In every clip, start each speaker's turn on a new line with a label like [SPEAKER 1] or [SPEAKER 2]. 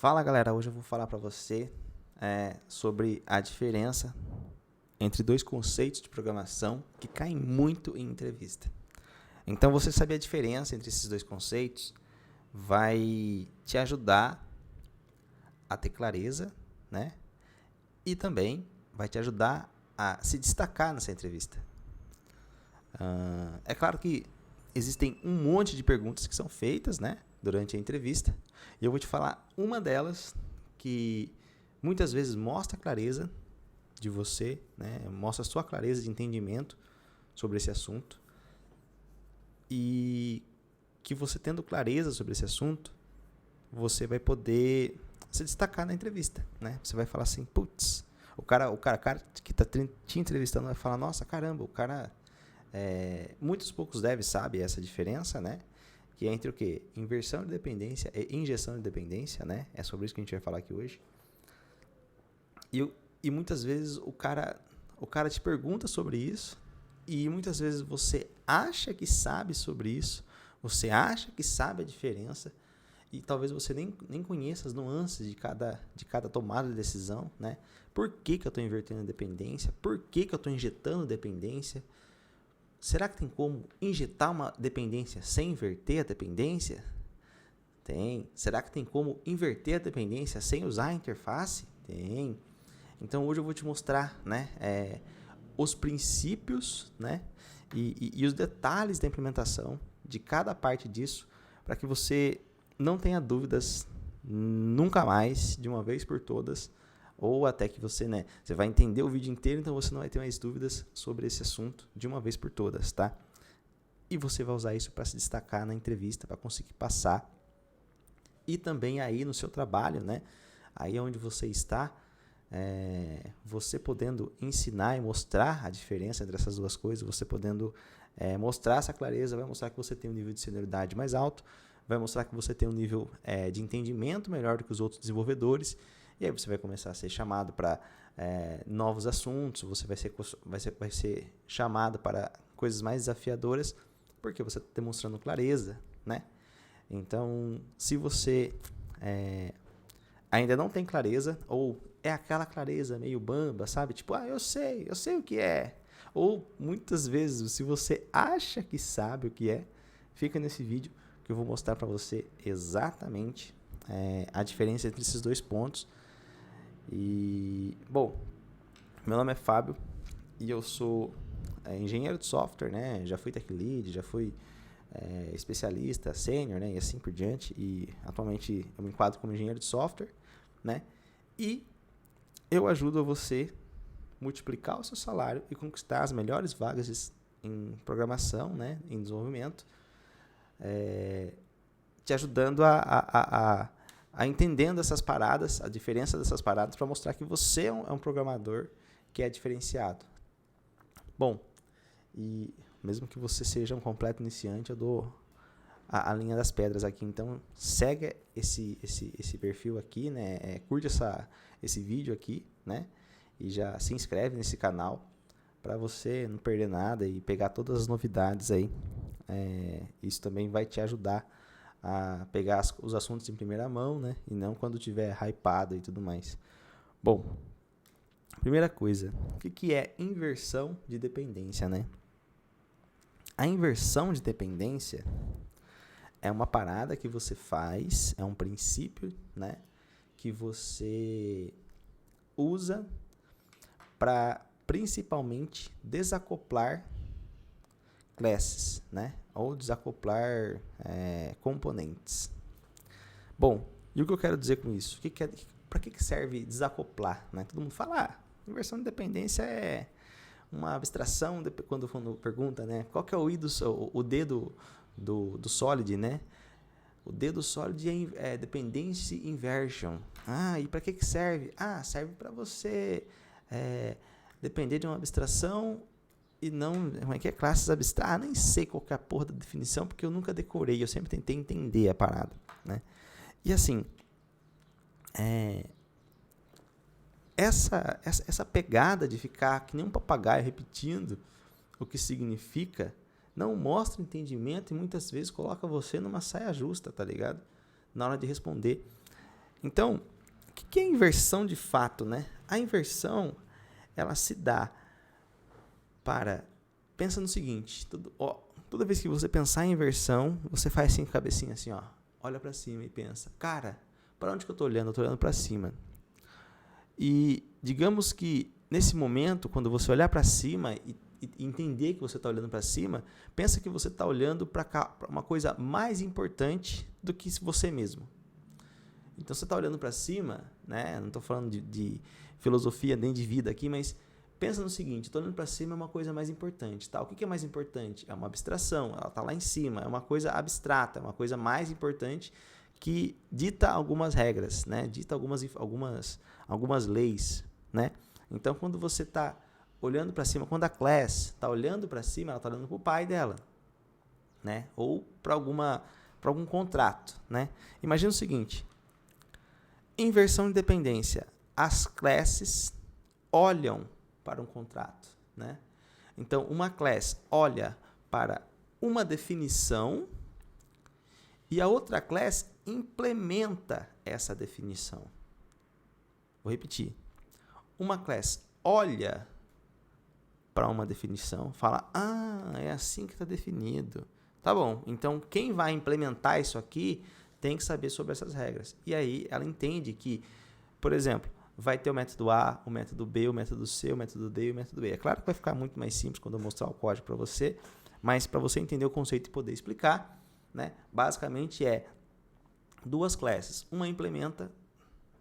[SPEAKER 1] Fala galera, hoje eu vou falar para você sobre a diferença entre dois conceitos de programação que caem muito em entrevista. Então você saber a diferença entre esses dois conceitos vai te ajudar a ter clareza, né? E também vai te ajudar a se destacar nessa entrevista. É claro que existem um monte de perguntas que são feitas, né, durante a entrevista. E eu vou te falar uma delas que muitas vezes mostra a clareza de você, né, mostra a sua clareza de entendimento sobre esse assunto. E que você tendo clareza sobre esse assunto, você vai poder se destacar na entrevista, né? Você vai falar assim, putz, o cara que está te entrevistando vai falar, nossa, caramba, o cara... muitos poucos devs sabem essa diferença, né? Que é entre o quê? Inversão de dependência e injeção de dependência, né? É sobre isso que a gente vai falar aqui hoje. E muitas vezes o cara te pergunta sobre isso e muitas vezes você acha que sabe sobre isso, você acha que sabe a diferença e talvez você nem conheça as nuances de cada tomada de decisão, né? Por que eu estou invertendo a dependência? Por que eu estou injetando dependência? Será que tem como injetar uma dependência sem inverter a dependência? Tem. Será que tem como inverter a dependência sem usar a interface? Tem. Então hoje eu vou te mostrar, né, os princípios, né, e os detalhes da implementação de cada parte disso para que você não tenha dúvidas nunca mais, de uma vez por todas, ou até que você, né, você vai entender o vídeo inteiro, então você não vai ter mais dúvidas sobre esse assunto de uma vez por todas, tá? E você vai usar isso para se destacar na entrevista, para conseguir passar. E também aí no seu trabalho, né? Aí onde você está, você podendo ensinar e mostrar a diferença entre essas duas coisas, você podendo mostrar essa clareza, vai mostrar que você tem um nível de senioridade mais alto, vai mostrar que você tem um nível de entendimento melhor do que os outros desenvolvedores. E aí você vai começar a ser chamado para novos assuntos, você vai ser chamado para coisas mais desafiadoras, porque você está demonstrando clareza, né? Então, se você ainda não tem clareza, ou é aquela clareza meio bamba, sabe? Tipo, eu sei o que é. Ou, muitas vezes, se você acha que sabe o que é, fica nesse vídeo que eu vou mostrar para você exatamente a diferença entre esses dois pontos. E, bom, meu nome é Fábio e eu sou engenheiro de software, né? Já fui tech lead, já fui especialista, sênior, né? E assim por diante. E atualmente eu me enquadro como engenheiro de software, né? E eu ajudo a você multiplicar o seu salário e conquistar as melhores vagas em programação, né? Em desenvolvimento, te ajudando a entendendo essas paradas, a diferença dessas paradas, para mostrar que você é um programador que é diferenciado. Bom, e mesmo que você seja um completo iniciante, eu dou a linha das pedras aqui. Então, segue esse perfil aqui, né? Curte esse vídeo aqui, né? E já se inscreve nesse canal para você não perder nada e pegar todas as novidades aí. Isso também vai te ajudar a pegar os assuntos em primeira mão, né? E não quando tiver hypado e tudo mais. Bom, primeira coisa, o que é inversão de dependência, né? A inversão de dependência é uma parada que você faz, é um princípio, né? Que você usa para principalmente desacoplar classes, né? Ou desacoplar componentes. Bom, e o que eu quero dizer com isso? Para que serve desacoplar, né? Todo mundo fala, inversão de dependência é uma abstração, quando pergunta, né? Qual que é o D do Solid, né? O D do Solid é Dependency Inversion. E para que serve? Serve para você depender de uma abstração e não... Como é que é? Classes abstratas. Nem sei qual que é a porra da definição, porque eu nunca decorei. Eu sempre tentei entender a parada, né? E assim... Essa pegada de ficar que nem um papagaio repetindo o que significa não mostra entendimento e muitas vezes coloca você numa saia justa, tá ligado? Na hora de responder. Então, o que é inversão de fato, né? A inversão, ela se dá para... Pensa no seguinte, toda vez que você pensar em inversão, você faz assim com a cabecinha assim, ó, olha para cima e pensa, cara, para onde que eu tô olhando? Eu tô olhando para cima. E digamos que nesse momento, quando você olhar para cima e entender que você está olhando para cima, pensa que você está olhando para uma coisa mais importante do que você mesmo. Então você está olhando para cima, né? Não estou falando de filosofia nem de vida aqui, mas pensa no seguinte: estou olhando para cima é uma coisa mais importante, tá? O que é mais importante? É uma abstração, ela está lá em cima, é uma coisa abstrata, é uma coisa mais importante que dita algumas regras, né? Dita algumas leis, né? Então quando você está olhando para cima, quando a classe está olhando para cima, ela está olhando para o pai dela, né? Ou para algum contrato, né? Imagina o seguinte: inversão de dependência. As classes olham para um contrato, né? Então, uma classe olha para uma definição e a outra classe implementa essa definição. Vou repetir. Uma classe olha para uma definição, fala, é assim que está definido. Tá bom, então quem vai implementar isso aqui tem que saber sobre essas regras. E aí ela entende que, por exemplo, vai ter o método A, o método B, o método C, o método D e o método E. É claro que vai ficar muito mais simples quando eu mostrar o código para você, mas para você entender o conceito e poder explicar, né, basicamente é duas classes. Uma implementa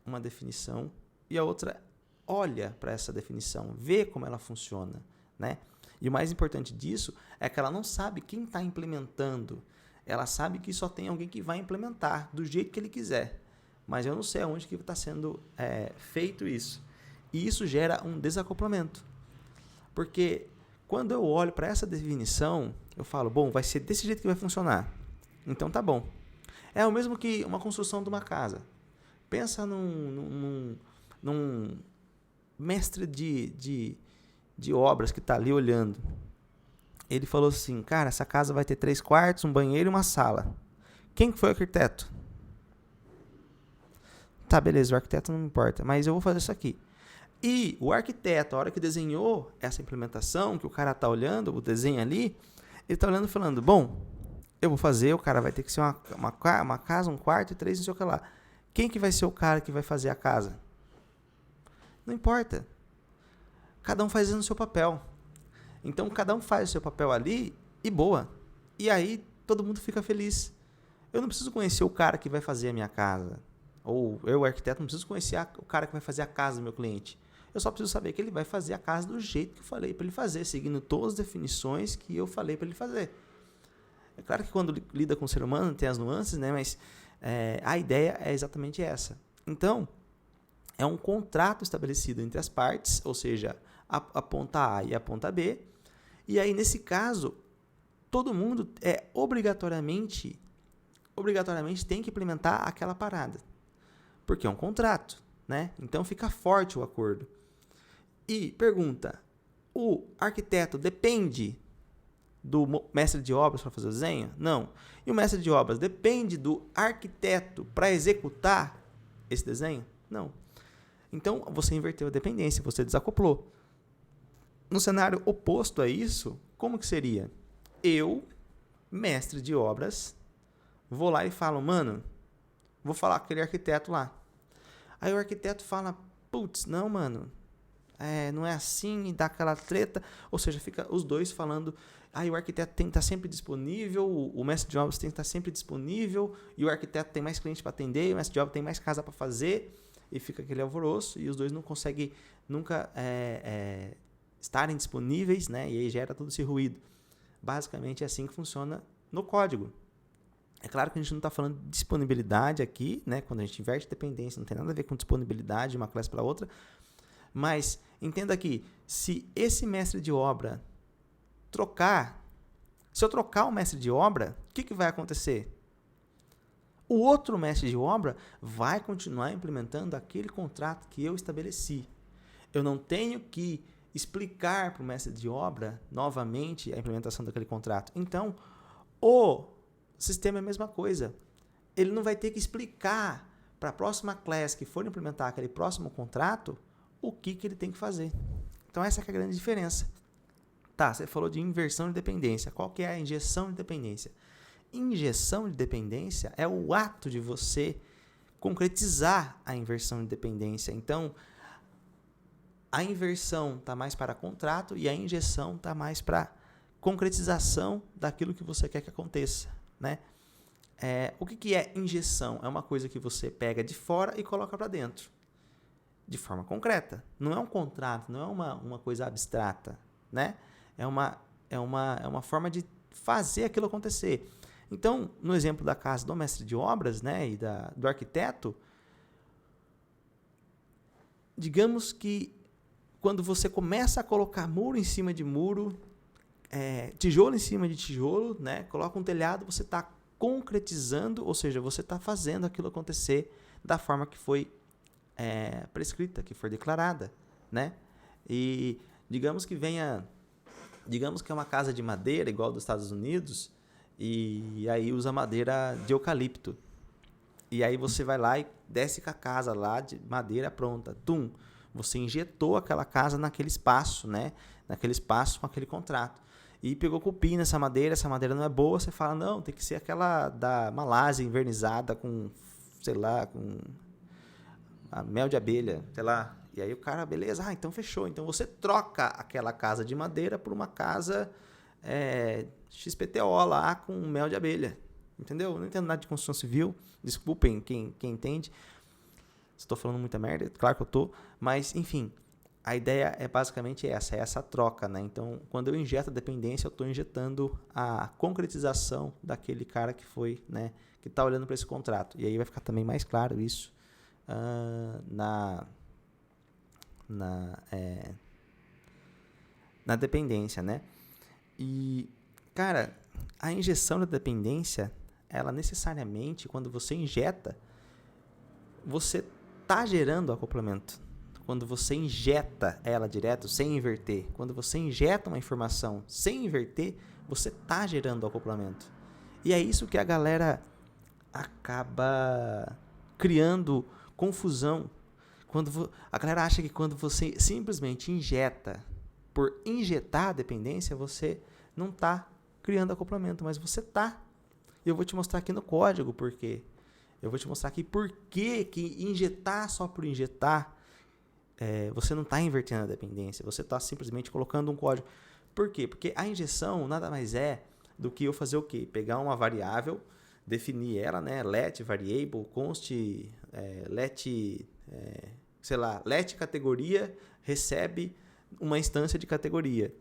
[SPEAKER 1] uma definição e a outra olha para essa definição, vê como ela funciona, né? E o mais importante disso é que ela não sabe quem está implementando. Ela sabe que só tem alguém que vai implementar do jeito que ele quiser. Mas eu não sei aonde que está sendo feito isso. E isso gera um desacoplamento. Porque quando eu olho para essa definição, eu falo, bom, vai ser desse jeito que vai funcionar. Então tá bom. É o mesmo que uma construção de uma casa. Pensa num mestre de obras que está ali olhando. Ele falou assim, cara, essa casa vai ter 3 quartos, um banheiro e uma sala. Quem que foi o arquiteto? Tá, beleza, o arquiteto não me importa, mas eu vou fazer isso aqui. E o arquiteto, a hora que desenhou essa implementação, que o cara tá olhando, o desenho ali, ele tá olhando e falando, bom, eu vou fazer, o cara vai ter que ser uma casa, um quarto e 3, não sei o que lá. Quem que vai ser o cara que vai fazer a casa? Não importa. Cada um fazendo o seu papel. Então, cada um faz o seu papel ali e boa. E aí, todo mundo fica feliz. Eu não preciso conhecer o cara que vai fazer a minha casa. Ou eu, o arquiteto, não preciso conhecer o cara que vai fazer a casa do meu cliente. Eu só preciso saber que ele vai fazer a casa do jeito que eu falei para ele fazer, seguindo todas as definições que eu falei para ele fazer. É claro que quando lida com o ser humano tem as nuances, né? Mas a ideia é exatamente essa. Então, é um contrato estabelecido entre as partes, ou seja, a ponta A e a ponta B. E aí, nesse caso, todo mundo obrigatoriamente tem que implementar aquela parada. Porque é um contrato, né? Então fica forte o acordo. E pergunta, o arquiteto depende do mestre de obras para fazer o desenho? Não. E o mestre de obras depende do arquiteto para executar esse desenho? Não. Então você inverteu a dependência, você desacoplou. No cenário oposto a isso, como que seria? Eu, mestre de obras, vou lá e falo, mano, vou falar com aquele arquiteto lá. Aí o arquiteto fala, putz, não, mano, não é assim, e dá aquela treta. Ou seja, fica os dois falando, aí o arquiteto tem que estar sempre disponível, o mestre de obras tem que estar sempre disponível, e o arquiteto tem mais cliente para atender, e o mestre de obras tem mais casa para fazer, e fica aquele alvoroço, e os dois não conseguem nunca estarem disponíveis, né? E aí gera todo esse ruído. Basicamente é assim que funciona no código. É claro que a gente não está falando de disponibilidade aqui, né? Quando a gente inverte dependência, não tem nada a ver com disponibilidade de uma classe para outra. Mas entenda aqui, se esse mestre de obra se eu trocar o mestre de obra, o que vai acontecer? O outro mestre de obra vai continuar implementando aquele contrato que eu estabeleci. Eu não tenho que explicar para o mestre de obra novamente a implementação daquele contrato. Então, o sistema é a mesma coisa. Ele não vai ter que explicar para a próxima class que for implementar aquele próximo contrato, o que ele tem que fazer. Então, essa é a grande diferença. Tá, você falou de inversão de dependência. Qual que é a injeção de dependência? Injeção de dependência é o ato de você concretizar a inversão de dependência. Então, a inversão está mais para contrato e a injeção está mais para concretização daquilo que você quer que aconteça, né? O que é injeção? É uma coisa que você pega de fora e coloca para dentro, de forma concreta. Não é um contrato, não é uma coisa abstrata, né? É uma forma de fazer aquilo acontecer. Então, no exemplo da casa do mestre de obras, né, e do arquiteto, digamos que quando você começa a colocar muro em cima de muro, tijolo em cima de tijolo, né, coloca um telhado, você está concretizando, ou seja, você está fazendo aquilo acontecer da forma que foi prescrita, que foi declarada, né? E digamos que é uma casa de madeira, igual dos Estados Unidos, e aí usa madeira de eucalipto. E aí você vai lá e desce com a casa lá de madeira pronta. Tum! Você injetou aquela casa naquele espaço, né? Naquele espaço com aquele contrato. E pegou cupim nessa madeira, essa madeira não é boa, você fala, não, tem que ser aquela da Malásia invernizada com, sei lá, com mel de abelha, sei lá. E aí o cara, beleza, então fechou. Então você troca aquela casa de madeira por uma casa XPTO lá com mel de abelha. Entendeu? Não entendo nada de construção civil. Desculpem quem entende. Estou falando muita merda, claro que eu estou. Mas, enfim, a ideia é basicamente essa troca, né? Então, quando eu injeto a dependência, eu estou injetando a concretização daquele cara que foi, né? Que está olhando para esse contrato. E aí vai ficar também mais claro isso na dependência, né? E, cara, a injeção da dependência, ela necessariamente, quando você injeta, você está gerando o acoplamento. Quando você injeta ela direto, sem inverter, quando você injeta uma informação sem inverter, você está gerando o acoplamento. E é isso que a galera acaba criando confusão. A galera acha que quando você simplesmente injeta, por injetar a dependência, você não está criando acoplamento, mas você está. E eu vou te mostrar aqui no código por quê. Eu vou te mostrar aqui por que injetar só por injetar, você não está invertendo a dependência, você está simplesmente colocando um código. Por quê? Porque a injeção nada mais é do que eu fazer o quê? Pegar uma variável, definir ela, né? Let variable, const, let categoria, recebe uma instância de categoria.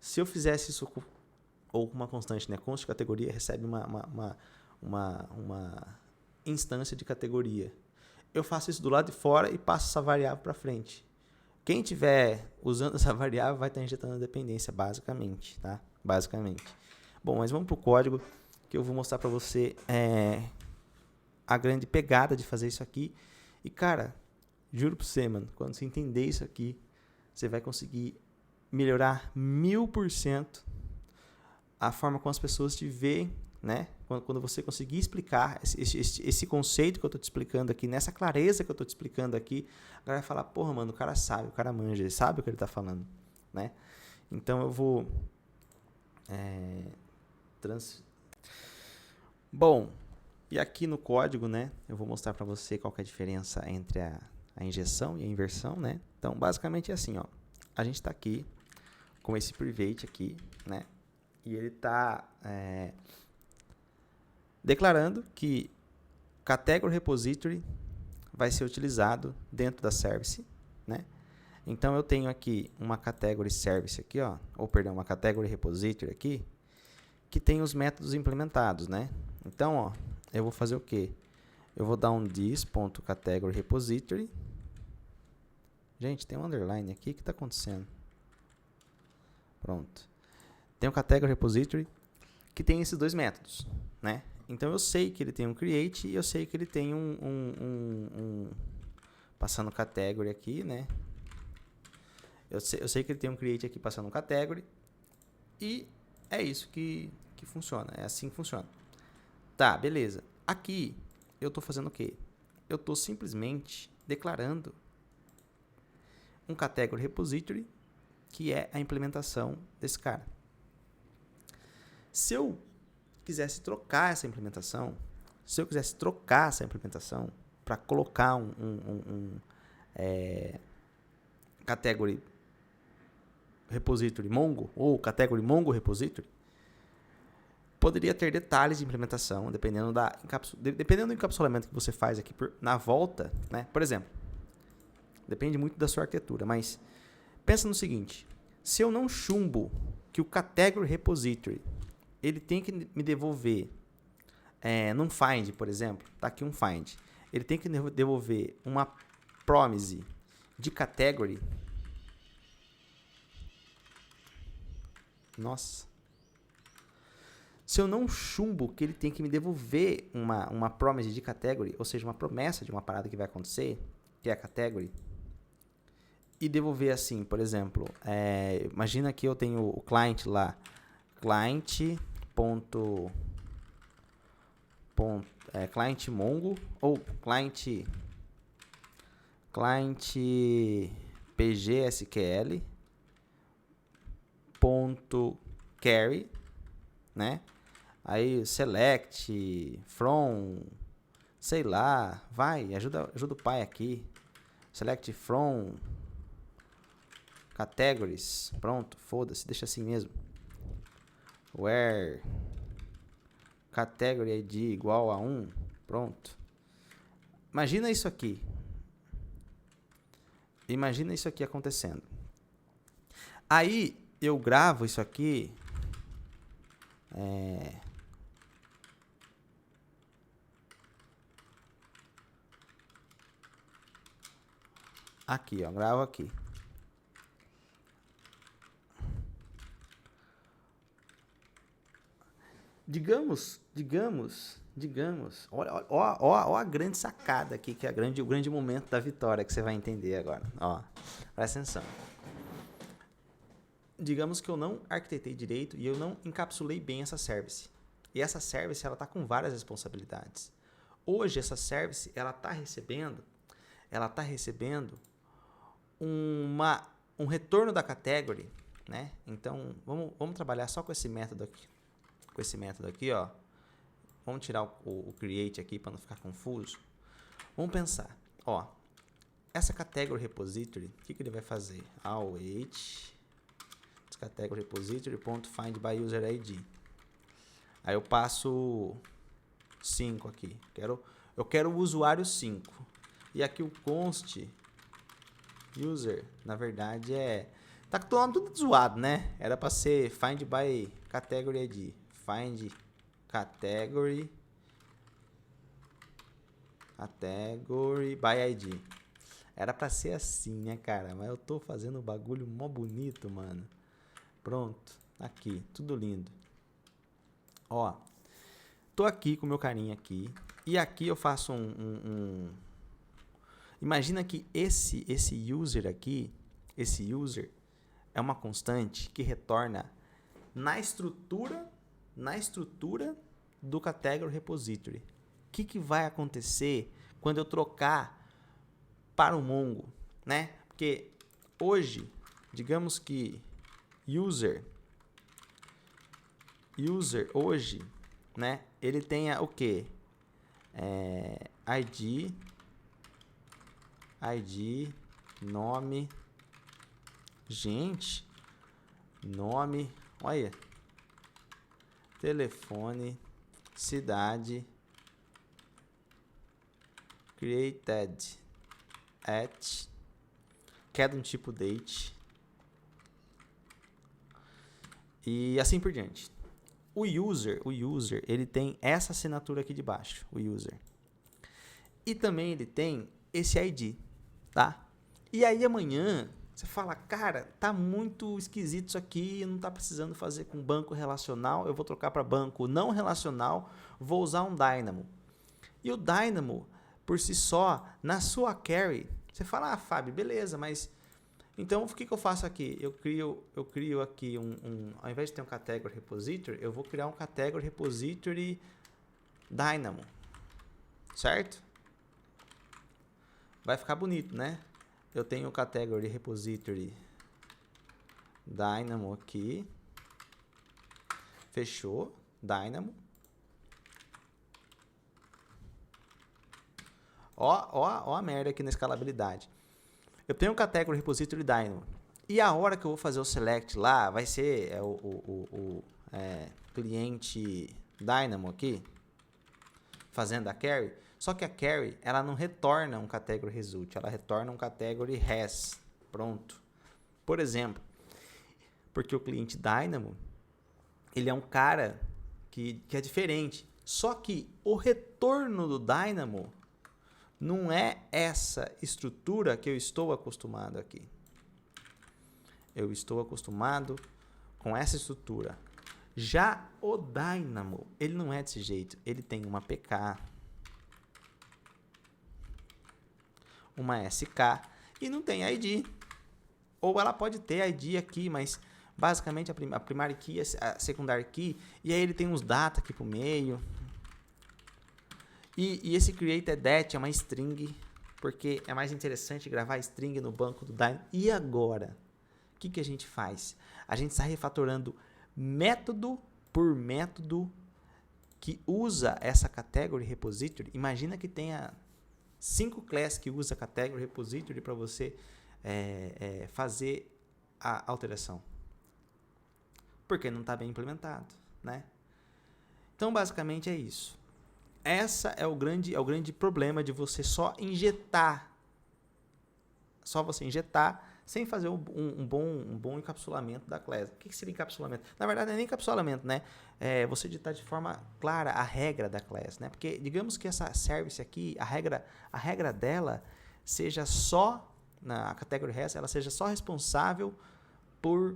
[SPEAKER 1] Se eu fizesse isso ou com uma constante, né? Const categoria recebe uma instância de categoria. Eu faço isso do lado de fora e passo essa variável para frente. Quem estiver usando essa variável vai estar injetando a dependência, basicamente, tá? Basicamente. Bom, mas vamos para o código que eu vou mostrar para você a grande pegada de fazer isso aqui. E, cara, juro para você, mano, quando você entender isso aqui, você vai conseguir melhorar 1000% a forma como as pessoas te veem, né? Quando você conseguir explicar esse conceito que eu estou te explicando aqui, nessa clareza que eu estou te explicando aqui, a galera vai falar, porra, mano, o cara sabe, o cara manja, ele sabe o que ele está falando, né? Então eu vou Bom, e aqui no código, né, eu vou mostrar para você qual que é a diferença entre a injeção e a inversão, né? Então, basicamente é assim, ó. A gente está aqui com esse private aqui, né? E ele está declarando que category repository vai ser utilizado dentro da service, né? Então eu tenho aqui uma category service aqui, ó, uma category repository aqui, que tem os métodos implementados, né? Então, ó, eu vou fazer o quê? Eu vou dar um this.category repository. Gente, tem um underline aqui, o que está acontecendo? Pronto. Tem um category repository que tem esses dois métodos, né? Então eu sei que ele tem um create e eu sei que ele tem passando category aqui, né? Eu sei que ele tem um create aqui passando um category e é isso que funciona, é assim que funciona. Tá, beleza. Aqui eu estou fazendo o quê? eu estou simplesmente declarando um category repository que é a implementação desse cara. Se eu quisesse trocar essa implementação, para colocar um category repository Mongo ou category Mongo repository, poderia ter detalhes de implementação, dependendo do encapsulamento que você faz aqui na volta, né? Por exemplo, depende muito da sua arquitetura, mas pensa no seguinte: se eu não chumbo que o category repository ele tem que me devolver num find, por exemplo, tá aqui um find, ele tem que devolver uma promise de category. Nossa. Se eu não chumbo que ele tem que me devolver uma promise de category, ou seja, uma promessa de uma parada que vai acontecer, que é a category, e devolver assim, por exemplo, imagina que eu tenho o client lá, client Mongo, ou client PGSQL .carry, né? Aí select from, sei lá, vai, ajuda o pai aqui. Select from categories, pronto, foda-se, deixa assim mesmo. Where category ID igual a 1, pronto. Imagina isso aqui acontecendo. Aí eu gravo isso aqui aqui, ó, gravo aqui. Digamos, ó a grande sacada aqui, que é o grande momento da vitória que você vai entender agora. Ó, presta atenção. Digamos que eu não arquitetei direito e eu não encapsulei bem essa service. E essa service, ela está com várias responsabilidades. Hoje, essa service, ela está recebendo um retorno da category, né? Então, vamos trabalhar só com esse método aqui. Ó. Vamos tirar o create aqui para não ficar confuso. Vamos pensar. Ó, essa category repository, o que ele vai fazer? Await category repository.find by user ID. Aí eu passo 5 aqui. Eu quero o usuário 5. E aqui o const user, na verdade tá tudo zoado, né? Era para ser find by category ID. Find category by ID. Era para ser assim, né, cara? Mas eu tô fazendo um bagulho mó bonito, mano. Pronto, aqui, tudo lindo. Ó, tô aqui com o meu carinha aqui. E aqui eu faço Imagina que esse user aqui, esse user é uma constante que retorna na estrutura do category repository. O que vai acontecer quando eu trocar para o Mongo, né? Porque hoje, digamos que user hoje, né? Ele tenha o quê? ID, nome, gente, nome, olha, telefone, cidade, created at, quer um tipo date, e assim por diante. O user, ele tem essa assinatura aqui de baixo, o user. E também ele tem esse ID, tá? E aí amanhã você fala, cara, tá muito esquisito isso aqui, não tá precisando fazer com banco relacional, eu vou trocar para banco não relacional, vou usar um Dynamo. E o Dynamo, por si só, na sua query, você fala, Fábio, beleza, mas então, o que eu faço aqui? Eu crio aqui ao invés de ter um category repository, eu vou criar um category repository Dynamo, certo? vai ficar bonito, né? Eu tenho o category repository Dynamo aqui. Fechou. Dynamo. Ó a merda aqui na escalabilidade. Eu tenho o category repository Dynamo. E a hora que eu vou fazer o select lá, vai ser o cliente Dynamo aqui, fazendo a query. Só que a query, ela não retorna um category result, ela retorna um category res. Pronto. Por exemplo, porque o cliente Dynamo, ele é um cara que é diferente. Só que o retorno do Dynamo não é essa estrutura que eu estou acostumado aqui. Eu estou acostumado com essa estrutura. Já o Dynamo, ele não é desse jeito. Ele tem uma PK, uma SK e não tem ID. Ou ela pode ter ID aqui, mas basicamente a primary key, a secondary key, e aí ele tem uns data aqui pro meio. E esse created é uma string, porque é mais interessante gravar string no banco do Dynamo. E agora? O que a gente faz? A gente está refatorando método por método que usa essa category repository. Imagina que tenha 5 classes que usa category repository para você fazer a alteração. Porque não está bem implementado, né? Então, basicamente é isso. Essa é o grande problema de você só injetar. Só você injetar sem fazer um bom encapsulamento da classe. O que seria encapsulamento? Na verdade, não é nem encapsulamento, né? É você digitar de forma clara a regra da classe, né? Porque, digamos que essa service aqui, a regra dela seja só, na category res, ela seja só responsável por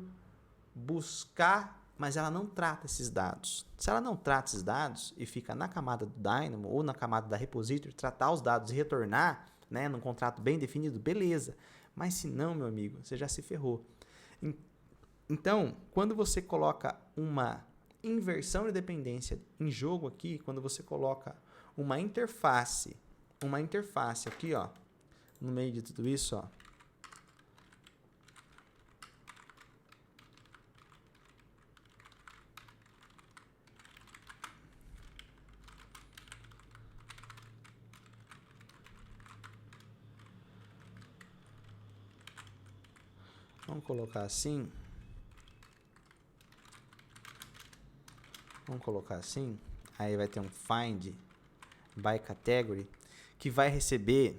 [SPEAKER 1] buscar, mas ela não trata esses dados. Se ela não trata esses dados e fica na camada do Dynamo ou na camada da repository, tratar os dados e retornar, né, num contrato bem definido, beleza. Mas se não, meu amigo, você já se ferrou. Então, quando você coloca uma inversão de dependência em jogo aqui, quando você coloca uma interface aqui, ó, no meio de tudo isso, ó, vamos colocar assim. Vamos colocar assim. Aí vai ter um find by category que vai receber.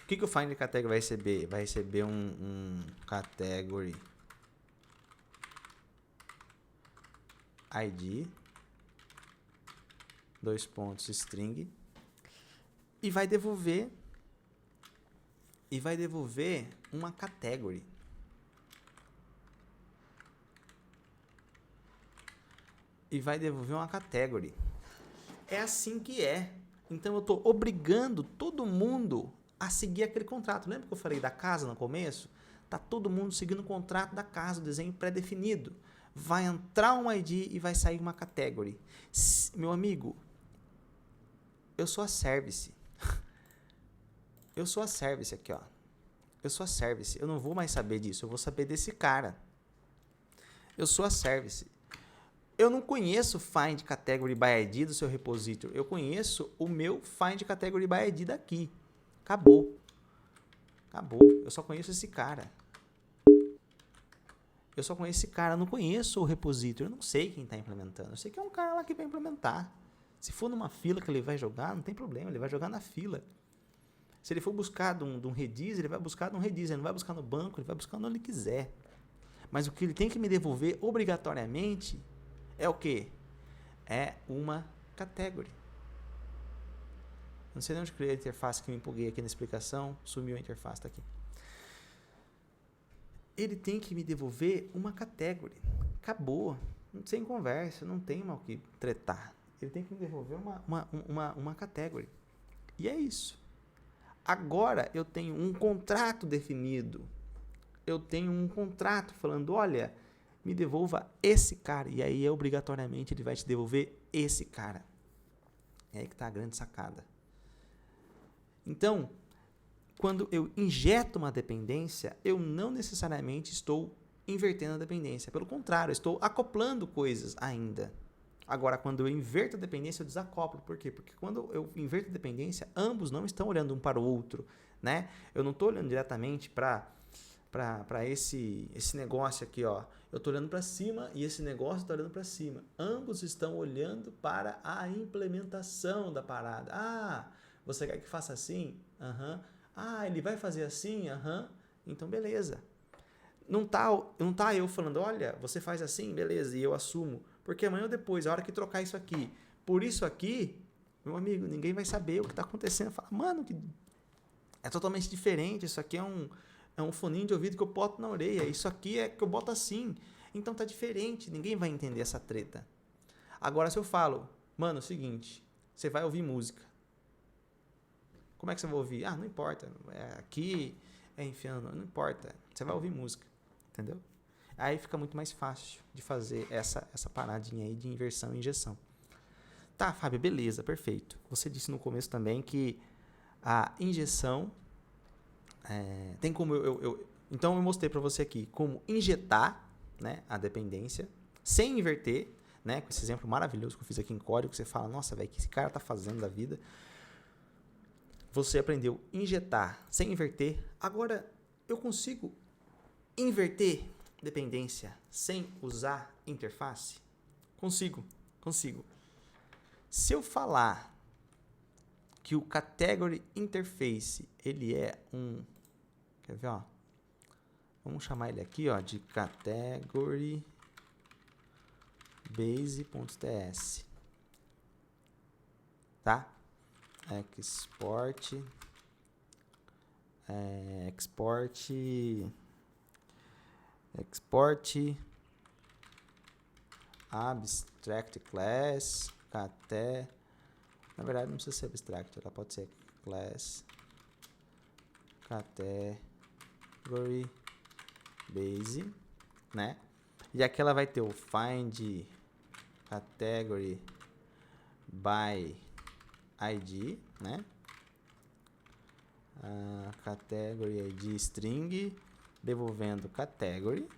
[SPEAKER 1] O que o find category vai receber? Vai receber um category ID 2 pontos string e vai devolver uma category. É assim que é. Então eu estou obrigando todo mundo a seguir aquele contrato. Lembra que eu falei da casa no começo? Tá todo mundo seguindo o contrato da casa, o desenho pré-definido. Vai entrar um ID e vai sair uma category. Meu amigo, eu sou a service. Eu sou a service aqui, ó. Eu sou a service. Eu não vou mais saber disso. Eu vou saber desse cara. Eu sou a service. Eu não conheço o find category by ID do seu repository. Eu conheço o meu find category by ID daqui. Acabou. Eu só conheço esse cara. Eu não conheço o repository. Eu não sei quem está implementando. Eu sei que é um cara lá que vai implementar. Se for numa fila que ele vai jogar, não tem problema. Ele vai jogar na fila. Se ele for buscar de um Redis, ele vai buscar de um Redis. Ele não vai buscar no banco, ele vai buscar onde ele quiser. Mas o que ele tem que me devolver obrigatoriamente é o quê? É uma category. Não sei de onde criei a interface que eu me empolguei aqui na explicação. Sumiu a interface, tá aqui. Ele tem que me devolver uma category. Acabou. Sem conversa, não tem mal o que tretar. Ele tem que me devolver uma category. E é isso. Agora eu tenho um contrato definido. Eu tenho um contrato falando, olha, me devolva esse cara. E aí, obrigatoriamente, ele vai te devolver esse cara. É aí que está a grande sacada. Então, quando eu injeto uma dependência, eu não necessariamente estou invertendo a dependência. Pelo contrário, eu estou acoplando coisas ainda. Agora, quando eu inverto a dependência, eu desacoplo. Por quê? Porque quando eu inverto a dependência, ambos não estão olhando um para o outro, né? Eu não estou olhando diretamente para esse negócio aqui, ó. Eu estou olhando para cima e esse negócio está olhando para cima. Ambos estão olhando para a implementação da parada. Ah, você quer que faça assim? Aham. Ah, ele vai fazer assim? Aham. Então, beleza. Não tá eu falando, olha, você faz assim, beleza, e eu assumo. Porque amanhã ou depois, a hora que trocar isso aqui por isso aqui, meu amigo, ninguém vai saber o que está acontecendo. Fala, mano, que é totalmente diferente. Isso aqui é um foninho de ouvido que eu boto na orelha. Isso aqui é que eu boto assim. Então tá diferente. Ninguém vai entender essa treta. Agora, se eu falo, mano, é o seguinte, você vai ouvir música. Como é que você vai ouvir? Ah, não importa. É aqui, é enfiando, não importa. Você vai ouvir música. Entendeu? Aí fica muito mais fácil de fazer essa paradinha aí de inversão e injeção. Tá, Fábio, beleza, perfeito. Você disse no começo também que a injeção tem como então eu mostrei para você aqui como injetar, né, a dependência sem inverter, né, com esse exemplo maravilhoso que eu fiz aqui em código, que você fala, nossa, velho, o que esse cara tá fazendo da vida? Você aprendeu injetar sem inverter. Agora, eu consigo inverter dependência sem usar interface? Consigo. Se eu falar que o category interface, ele é quer ver, ó? Vamos chamar ele aqui, ó, de category base.ts, tá? Export abstract class na verdade não precisa ser abstract, ela pode ser class category base, né? E aqui ela vai ter o find category by id, né? Category id string, devolvendo category.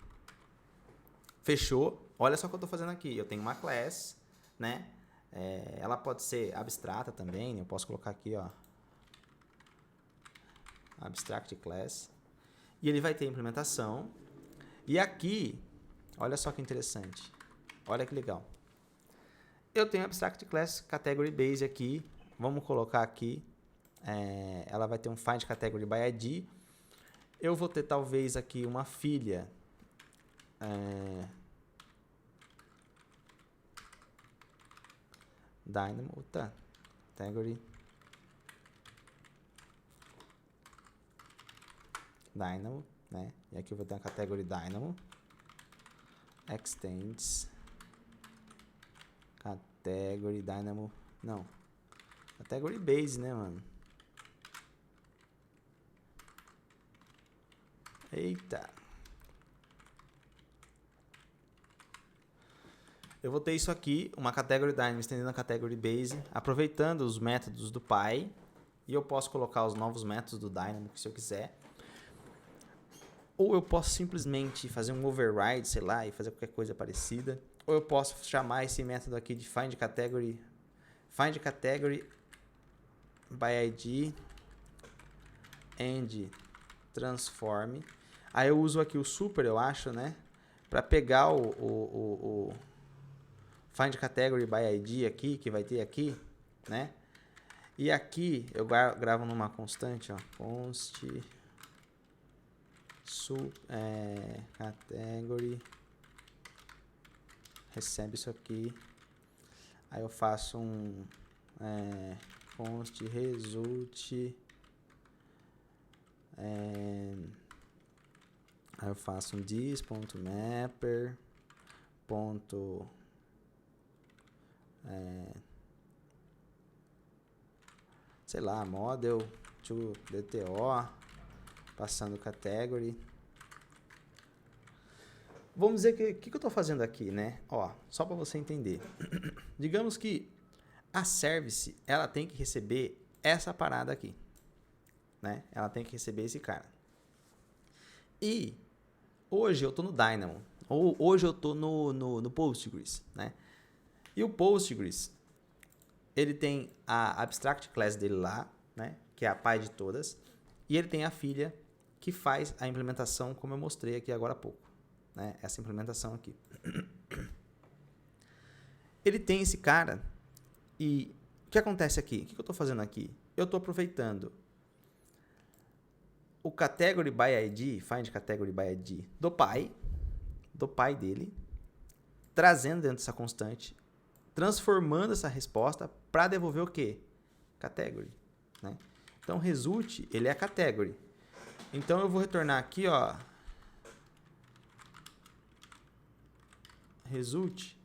[SPEAKER 1] Fechou? Olha só o que eu estou fazendo aqui. Eu tenho uma class, né? Ela pode ser abstrata também, né? Eu posso colocar aqui, ó, abstract class. E ele vai ter implementação. E aqui, olha só que interessante. Olha que legal. Eu tenho abstract class category base aqui. Vamos colocar aqui. Ela vai ter um find category by id. Eu vou ter talvez aqui uma filha. Dynamo, tá? Category Dynamo, né? E aqui eu vou ter a category Dynamo. Extends category Dynamo, não. Category Base, né, mano? Eita. Eu vou ter isso aqui, uma category Dynamo estendendo a category Base, aproveitando os métodos do Py, e eu posso colocar os novos métodos do Dynamo, se eu quiser. Ou eu posso simplesmente fazer um override, sei lá, e fazer qualquer coisa parecida. Ou eu posso chamar esse método aqui de find category by id and transform. Aí eu uso aqui o super, eu acho, né? Para pegar o find category by id aqui, que vai ter aqui, né? E aqui eu gravo numa constante, ó, const category recebe isso aqui. Aí eu faço um const result, aí eu faço um this.mapper sei lá, model to DTO, passando category. Vamos dizer que eu estou fazendo aqui, né? Ó, só para você entender. Digamos que a service, ela tem que receber essa parada aqui. né? Ela tem que receber esse cara. E hoje eu tô no Dynamo, ou hoje eu tô no Postgres, né? E o Postgres, ele tem a abstract class dele lá, né? Que é a pai de todas. E ele tem a filha que faz a implementação, como eu mostrei aqui agora há pouco, né? Essa implementação aqui. Ele tem esse cara e o que acontece aqui? O que eu estou fazendo aqui? Eu estou aproveitando o category by ID, find category by ID do pai dele, trazendo dentro dessa constante, transformando essa resposta para devolver o quê? Category, né? Então, result, ele é a category. Então, eu vou retornar aqui, ó, result,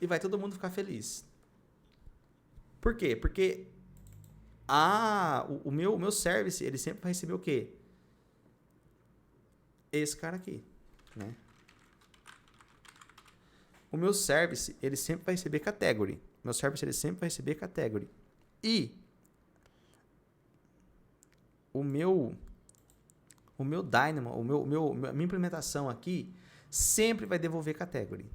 [SPEAKER 1] e vai todo mundo ficar feliz. Por quê? Porque o meu service, ele sempre vai receber o quê? Esse cara aqui, né? O meu service, ele sempre vai receber category. Meu service, ele sempre vai receber category. E o meu Dynamo, a minha implementação aqui, sempre vai devolver category.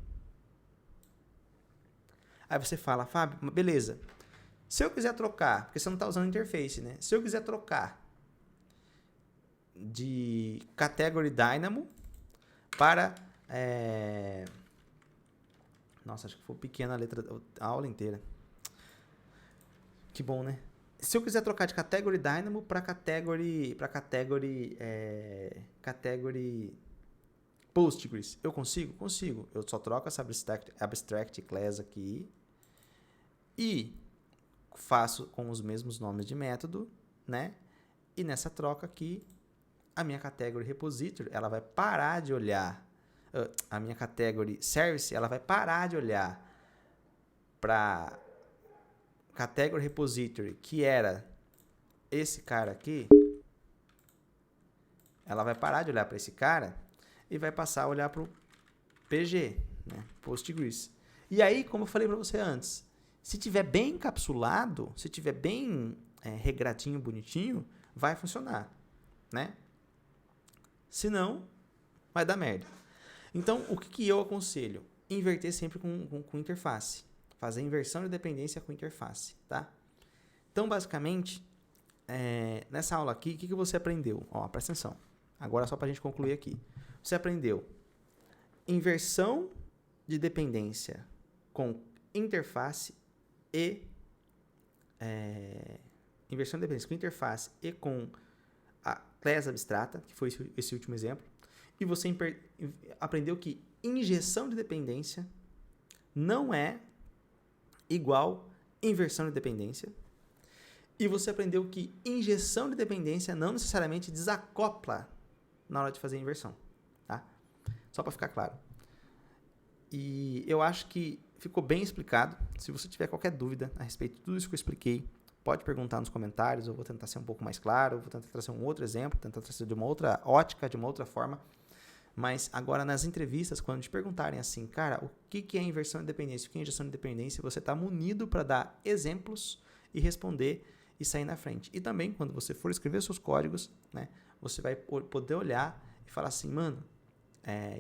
[SPEAKER 1] Aí você fala, Fábio, beleza. Se eu quiser trocar, porque você não está usando interface, né? Se eu quiser trocar de category Dynamo para... Nossa, acho que foi pequena a letra, a aula inteira. Que bom, né? Se eu quiser trocar de category Dynamo para category Postgres, eu consigo? Consigo. Eu só troco essa abstract class aqui e faço com os mesmos nomes de método, né? E nessa troca aqui, a minha category repository, ela vai parar de olhar, a minha category service, ela vai parar de olhar para category repository, que era esse cara aqui. Ela vai parar de olhar para esse cara e vai passar a olhar para o PG, né? Postgres. E aí, como eu falei para você antes, se tiver bem encapsulado, se tiver bem regradinho, bonitinho, vai funcionar, né? Se não, vai dar merda. Então, o que eu aconselho? Inverter sempre com interface. Fazer inversão de dependência com interface, tá? Então, basicamente, nessa aula aqui, o que você aprendeu? Ó, presta atenção. Agora, só para a gente concluir aqui. Você aprendeu inversão de dependência com interface e... inversão de dependência com interface e com a class abstrata, que foi esse último exemplo. E você aprendeu que injeção de dependência não é igual inversão de dependência. E você aprendeu que injeção de dependência não necessariamente desacopla na hora de fazer a inversão, tá? Só para ficar claro. E eu acho que ficou bem explicado. Se você tiver qualquer dúvida a respeito de tudo isso que eu expliquei, pode perguntar nos comentários. Eu vou tentar ser um pouco mais claro, eu vou tentar trazer um outro exemplo, tentar trazer de uma outra ótica, de uma outra forma. Mas agora nas entrevistas, quando te perguntarem assim, cara, o que é inversão de dependência, o que é injeção de dependência, você está munido para dar exemplos e responder e sair na frente. E também, quando você for escrever seus códigos, né, você vai poder olhar e falar assim, mano,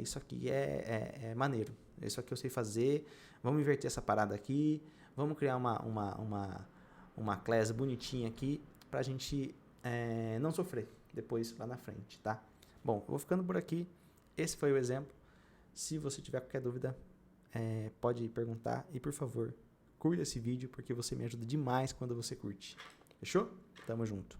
[SPEAKER 1] isso aqui é maneiro, isso aqui eu sei fazer, vamos inverter essa parada aqui, vamos criar uma classe bonitinha aqui para a gente não sofrer depois lá na frente, tá? Bom, eu vou ficando por aqui. Esse foi o exemplo. Se você tiver qualquer dúvida, pode perguntar. E, por favor, curta esse vídeo, porque você me ajuda demais quando você curte. Fechou? Tamo junto.